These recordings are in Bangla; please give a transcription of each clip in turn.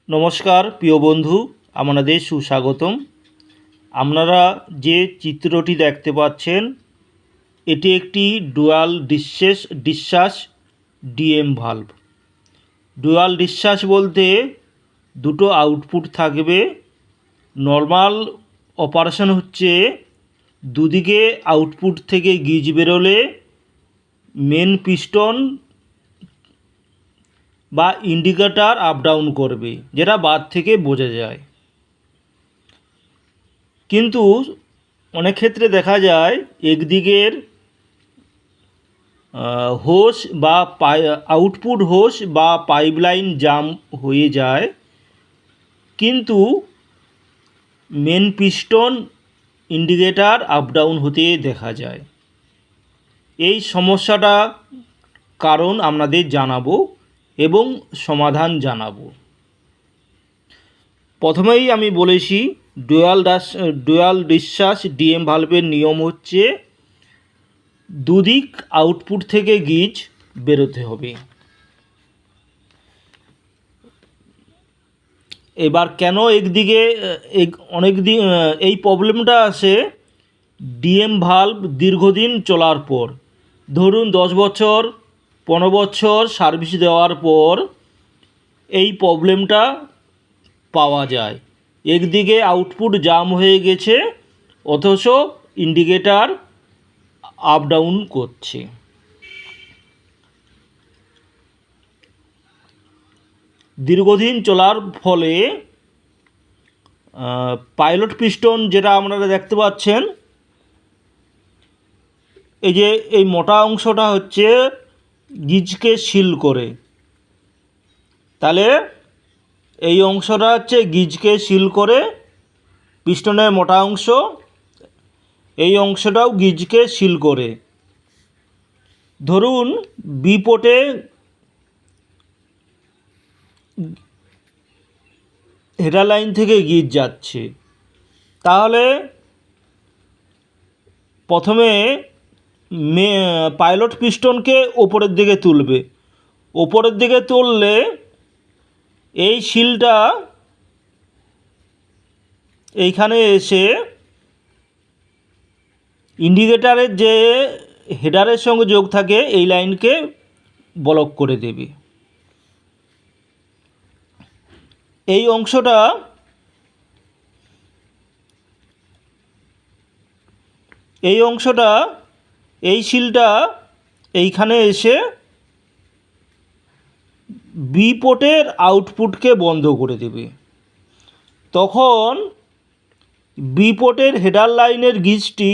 নমস্কার প্রিয় বন্ধু, আপনাদের সুস্বাগতম। আপনারা যে চিত্রটি দেখতে পাচ্ছেন এটি একটি dual discharge DM valve. Dual discharge বলতে দুটো আউটপুট থাকবে। নর্মাল অপারেশন হচ্ছে দুদিকে আউটপুট থেকে গিজ বেরোলে মেন পিস্টন বা ইন্ডিকেটর আপ ডাউন করবে, যেটা বাদ থেকে বোঝা যায়। কিন্তু অনেক ক্ষেত্রে দেখা যায় একদিকের হোস বা আউটপুট হোস বা পাইপলাইন জাম হয়ে যায়, কিন্তু main piston indicator up down হতে দেখা যায়। এই সমস্যাটা কারণ আপনাদের জানাবো এবং সমাধান জানাবো। প্রথমেই আমি বলেছি ডুয়াল ডিসচার্জ ডিএম ভালভের নিয়ম হচ্ছে দুদিক আউটপুট থেকে গিজ বেরোতে হবে। এবার কেন একদিকে অনেক দিন এই প্রবলেমটা আসে? ডিএম ভালভ দীর্ঘদিন চলার পর, ধরুন 10 বছর 15 বছর সার্ভিস দেওয়ার পর এই প্রবলেমটা পাওয়া যায়। একদিকে আউটপুট জাম হয়ে গেছে অথচ ইন্ডিকেটর আপ ডাউন করছে। দীর্ঘদিন চলার ফলে পাইলট পিস্টন, যেটা আপনারা দেখতে পাচ্ছেন, এই যে এই মোটা অংশটা হচ্ছে গিজকে সিল করে, তাহলে এই অংশটা হচ্ছে গিজকে সিল করে, পিস্টনের মোটা অংশ, এই অংশটাও গিজকে সিল করে। ধরুন বিপোর্টে হেডার লাইন থেকে গিজ যাচ্ছে, তাহলে প্রথমে পাইলট পিস্টনকে ওপরের দিকে তুলবে। ওপরের দিকে তুললে এই সিলটা এইখানে এসে ইন্ডিকেটারের যে হেডারের সঙ্গে যোগ থাকে এই লাইনকে ব্লক করে দেবে। এই অংশটা এই সিলটা এইখানে এসে বি পোর্টের আউটপুটকে বন্ধ করে দেবে। তখন বি পোর্টের হেডার লাইনের গিজটি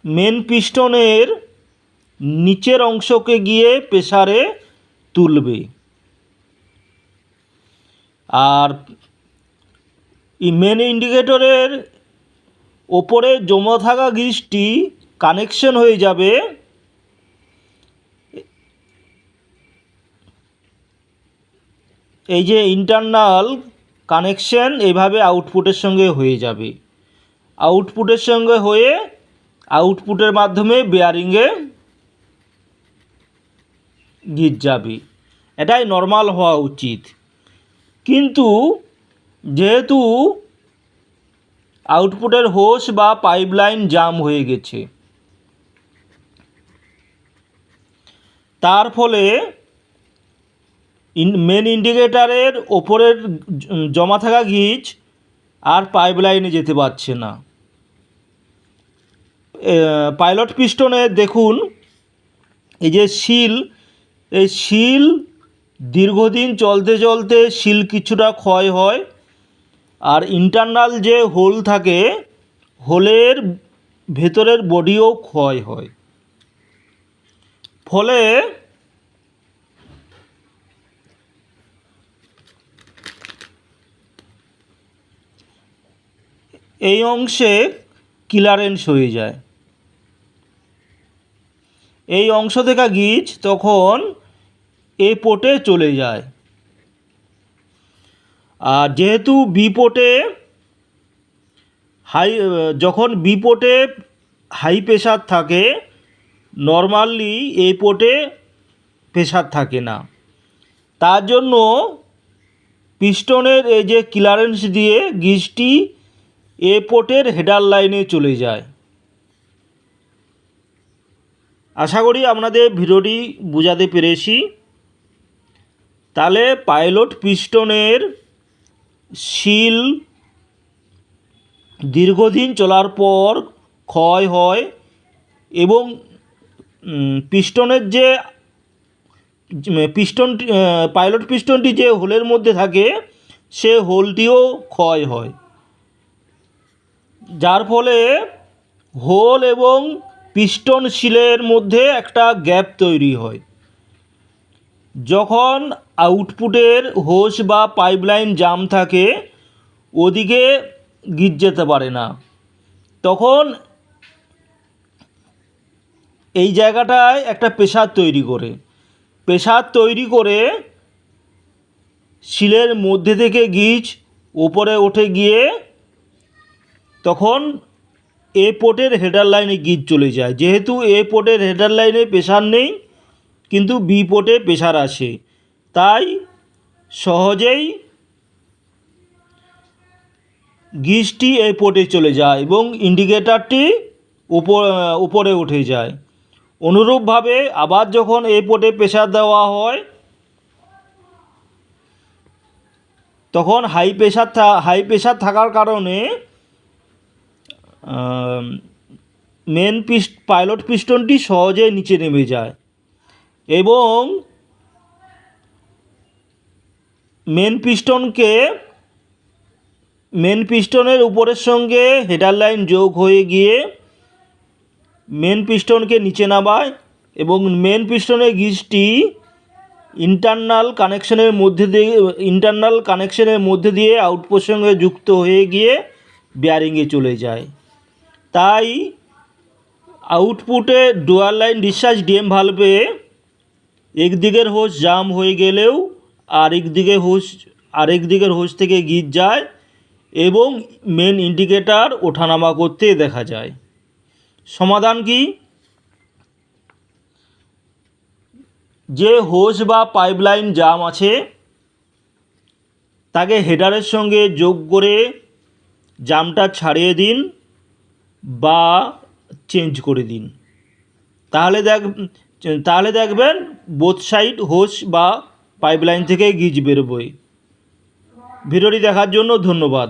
মেন পিস্টনের নিচের অংশকে গিয়ে প্রেসারে তুলবে, আর মেন ইন্ডিকেটরের ওপরে জমা থাকা গিজটি কানেকশন হয়ে যাবে এই যে ইন্টারনাল কানেকশন, এইভাবে আউটপুটের সঙ্গে হয়ে যাবে। আউটপুটের সঙ্গে হয়ে আউটপুটের মাধ্যমে বেয়ারিংয়ে গিজ যাবে। এটাই নর্মাল হওয়া উচিত। কিন্তু যেহেতু আউটপুটের হোস বা পাইপলাইন জাম হয়ে গেছে, তার ফলে মেন ইন্ডিকেটরের ওপরের জমা থাকা গিজ আর পাইপলাইনে যেতে পারছে না। পাইলট পিস্টনে দেখুন এই যে সিল, এই সিল দীর্ঘদিন চলতে চলতে সিল কিছুটা ক্ষয় হয়, আর ইন্টারনাল যে হোল থাকে হোলের ভেতরের বডিও ক্ষয় হয়। ফলে এই অংশে ক্লিয়ারেন্স হয়ে যায়। এই অংশ থেকে গিজ তখন এ পোর্টে চলে যায়। আর যেহেতু বি পোর্টে যখন বি পোর্টে হাই প্রেশার থাকে, নর্মালি এই পোর্টে প্রেসার থাকে না। তার জন্য পিস্টনের এই যে ক্লিয়ারেন্স দিয়ে গিজটি এ পোর্টের হেডার লাইনে চলে যায়। আশা করি আপনাদের ভিডিওটি বোঝাতে পেরেছি। তাহলে পাইলট পিস্টনের সিল দীর্ঘদিন চলার পর ক্ষয় হয় এবং পিস্টনের যে পাইলট পিস্টনটি যে হোলের মধ্যে থাকে সে হোলটিও ক্ষয় হয়, যার ফলে হোল এবং পিস্টন সিলের মধ্যে একটা গ্যাপ তৈরি হয়। যখন আউটপুটের হোস বা পাইপলাইন জাম থাকে, ওদিকে গিজ যেতে পারে না, তখন এই জায়গাটায় একটা প্রেসার তৈরি করে সিলের মধ্যে থেকে গিজ ওপরে উঠে গিয়ে তখন এ পোর্টের হেডার লাইনে গিজ চলে যায়। যেহেতু এ পোর্টের হেডার লাইনে প্রেসার নেই কিন্তু বি পোর্টে প্রেসার আছে, তাই সহজেই গিজটি এই পোর্টে চলে যায় এবং ইন্ডিকেটারটি উপরে উঠে যায়। অনুরূপভাবে আবার যখন এই পোর্টে প্রেসার দেওয়া হয় তখন হাই প্রেসার থাকার কারণে পাইলট পিস্টনটি সহজে নিচে নেমে যায় এবং মেন পিস্টনের উপরের সঙ্গে হেডার লাইন যোগ হয়ে গিয়ে মেন পিস্টনকে নিচে নামায় এবং মেন পিস্টনের গিজটি ইন্টারনাল কানেকশনের মধ্যে দিয়ে আউটপুটের সঙ্গে যুক্ত হয়ে গিয়ে বেয়ারিংয়ে চলে যায়। তাই আউটপুটে ডুয়াল লাইন ডিসচার্জ ডিএম ভালভে একদিকের হোস জাম হয়ে গেলেও আরেক দিকের হোস থেকে গিজ যায় এবং মেন ইন্ডিকেটার ওঠানামা করতে দেখা যায়। সমাধান কি? যে হোস বা পাইপলাইন জাম আছে তাকে হেডারের সঙ্গে যোগ করে জামটা ছাড়িয়ে দিন বা চেঞ্জ করে দিন, তাহলে দেখবেন বোথ সাইড হোস বা পাইপলাইন থেকে গিজ বেরোবে। ভিডিওটি দেখার জন্য ধন্যবাদ।